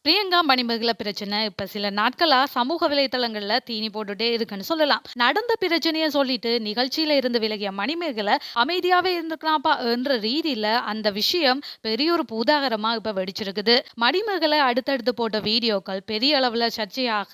பிரியங்கா மணிமேகல பிரச்சனை இப்ப சில நாட்களா சமூக வலைதளங்கள்ல தீனி போட்டுட்டே இருக்குன்னு சொல்லலாம். நடந்த பிரச்சனைய சொல்லிட்டு நிகழ்ச்சியில இருந்து விலகிய மணிமேகல அமைதியாவே இருந்துக்கலாம்ப்பா என்ற ரீதியில அந்த விஷயம் பெரிய ஒரு பூதாகரமா இப்ப வெடிச்சிருக்குது. மணிமேகலை அடுத்தடுத்து போட்ட வீடியோக்கள் பெரிய அளவுல சர்ச்சையாக,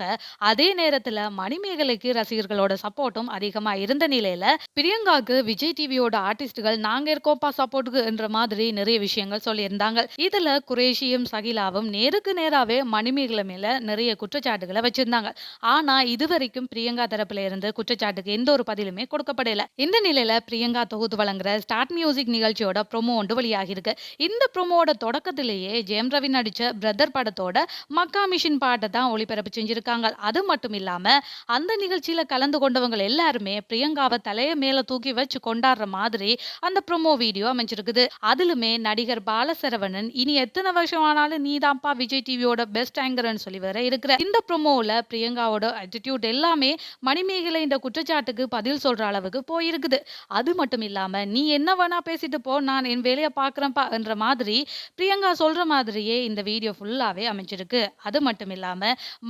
அதே நேரத்துல மணிமேகலைக்கு ரசிகர்களோட சப்போர்ட்டும் அதிகமா இருந்த நிலையில, பிரியங்காக்கு விஜய் டிவியோட ஆர்டிஸ்ட்கள் நாங்க இருக்கோம்ப்பா சப்போர்ட்டுக்கு என்ற மாதிரி நிறைய விஷயங்கள் சொல்லியிருந்தாங்க. இதுல குரேஷியும் சகிலாவும் நேருக்கு நேராவே மணிமேகலை மேல நிறைய குற்றச்சாட்டுகளை வச்சிருந்தாங்க. ஆனா இதுவரைக்கும் பிரியங்கா தரப்புல இருந்து குற்றச்சாட்டுக்கு எந்த ஒரு பதிலுமே கொடுக்கப்படல. இந்த நிலையில பிரியங்கா தொகுத்து வழங்குற ஸ்டார்ட் மியூசிக் நிகழ்ச்சியோட ப்ரோமோ ஒன்று வெளியாகி இருக்கு. இந்த ப்ரோமோட தொடக்கத்திலேயே ஜெயம் ரவி நடிச்ச பிரதர் படத்தோட மக்கா மிஷின் பாட்டை தான் ஒளிபரப்பு செஞ்சிருக்காங்க. அது மட்டும் இல்லாம அந்த நிகழ்ச்சியில கலந்து கொண்டவங்க எல்லாருமே பிரியங்காவை தலைய மேல தூக்கி வச்சு கொண்டாடுற மாதிரி அந்த ப்ரோமோ வீடியோ அமைஞ்சிருக்குது. அதிலுமே நடிகர் பாலசரவணன் இனி எத்தனை வருஷம் ஆனாலும் நீதான்ப்பா விஜய் டிவியோட பெஸ்ட் ஆங்கர்னு சொல்லி வேற இருக்கிற இந்த ப்ரோமோல பிரியங்காவோட அட்டிடியூட் எல்லாமே மணிமேகலை இந்த குற்றச்சாட்டுக்கு பதில் சொல்ற அளவுக்கு போயிருக்குது. அது மட்டும் இல்லாம நீ என்ன வேணா பேசிட்டு போ, நான் என் வேலையை பாக்குறேன்ப்பா என்ற மாதிரி பிரியங்கா சொல்ற மாதிரியே இந்த வீடியோ ஃபுல்லாவே அமைஞ்சிருக்கு. அது மட்டும் இல்லாம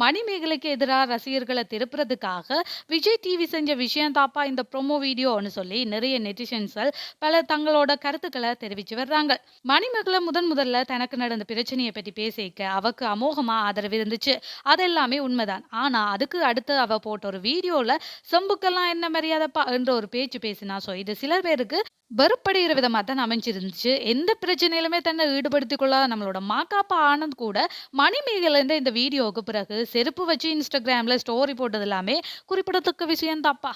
மணிமேகலைக்கு எதிராக ரசிகர்களை திருப்புறதுக்காக விஜய் டிவி செஞ்ச விஷயம் தாப்பா இந்த ப்ரோமோ வீடியோன்னு சொல்லி நிறைய நெட்டிசன்ஸ்கள் பல தங்களோட கருத்துக்களை தெரிவிச்சு வர்றாங்க. மணிமேகலை முதல்ல தனக்கு நடந்த பிரச்சனையை பத்தி பேசிக்க அவக்கு அமோகமா ஆதரவு இருந்துச்சு. அதெல்லாமே உண்மைதான். ஆனா அதுக்கு அடுத்து அவ போட்ட ஒரு வீடியோல செம்புக்கெல்லாம் என்ன மரியாதைப்பா என்ற ஒரு பேச்சு பேசினா. இது சில பேருக்கு வெறுப்படைகிற விதமா தான் அமைஞ்சிருந்துச்சு. எந்த பிரச்சனையிலுமே தன்னை ஈடுபடுத்திக் கொள்ளாத நம்மளோட மாகாப்பா ஆனந்த் கூட மணிமேகலை இந்த வீடியோவுக்கு பிறகு செருப்பு வச்சு இன்ஸ்டாகிராம்ல ஸ்டோரி போட்டது எல்லாமே குறிப்பிடத்தக்க விஷயம் தாப்பா.